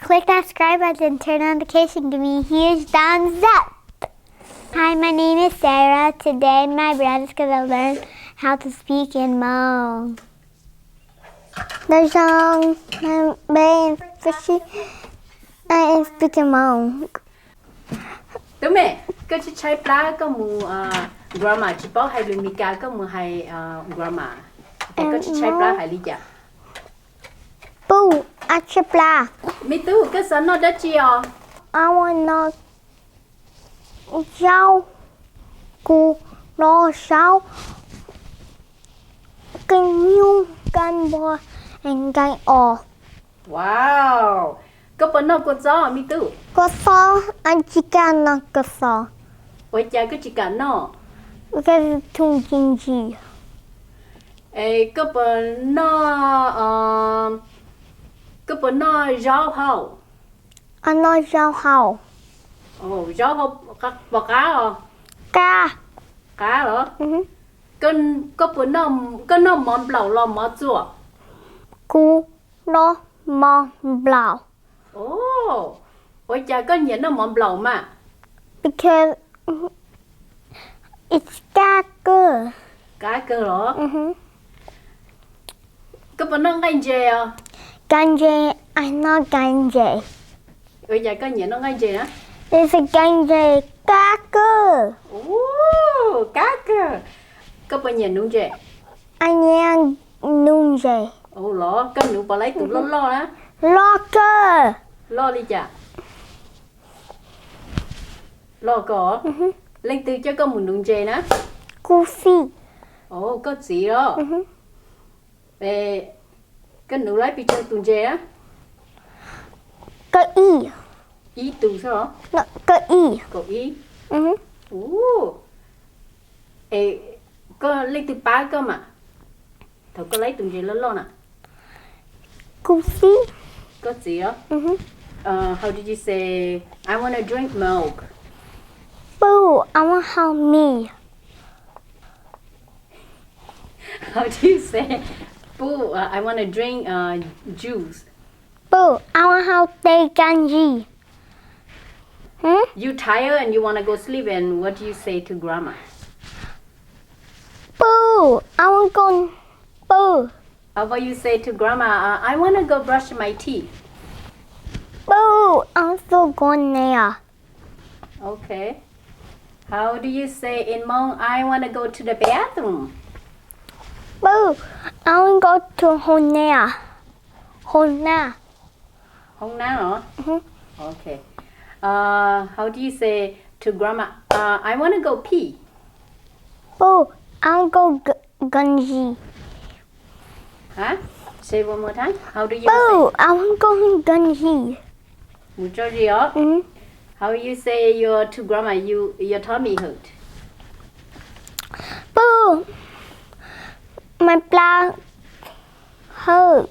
Click that subscribe button, turn on notifications, give me a huge thumbs up. Hi, my name is Sarah. Today my brother's gonna learn how to speak in Hmong. There's my brain fishy. I am speaking Hmong. Đúng mẹ, cái chiếc trái plá có mù grammar chỉ bảo hay luyện mika có mù hay grammar. Cái chiếc trái plá hay lý giải. Boo, achipla. Mi tu cái sản nó đã chi à? I wanna rau củ rau sao canh nhung canh bò canh ò. Wow, có phần nào có gió mi tu? Có sao anh chỉ cần là có sao. Ôi cha cái chỉ cả nó. Cái thùng chính gì. Có phần nó rau hậu. Anh nói rau hậu. Ồ, rau hậu bò cá à? Cá. Cá hả? Có phần nó món blau lo món chua. Cú nó món blau. Ồ, ôi cha có nhớ nó món blau mà. Because it's cá cơ. Cá cơ hả? Có phần nó ngai dê à? Ganje, I know ganje. Ôi cha có nhớ nó ngai dê á? It's a ganje cá cơ. Ồ, cá cơ. Có phần nhớ nung dê? Anh em nung dê. Ồ lọ, có nụ bà lấy tụi lo á. Lo cơ. Lo đi cha. Lo có. Lên từ cho có một nung dê nữa. Coffee. Ồ, có gì đó. Cái nụ lấy bị cho tụi dê á. Cơ y. Ý tụi sao? No, cơ y. Có ý. Ồ. Có lấy từ ba cơ mà. Thôi có lấy tụi dê lo nè. Coffee. Có gì đó. How did you say I want to drink milk? Boo, I want help me. How do you say Boo, I want to drink juice? Boo, I want help take ganji. You tired and you want to go sleep, and what do you say to grandma? Boo, I want go. Boo. How about you say to grandma, I want to go brush my teeth? Boo, I'm still going there. Okay. How do you say in Hmong, I want to go to the bathroom? Boo, I want to go to Hona. Hona. Hong na hả? Okay. How do you say to grandma, I want to go pee? Boo, I want to go ganji. Huh? Say one more time. How do you Boo, I want to go ganji. say? How you say to grandma, your tummy hurt? Boo, my blood hurt.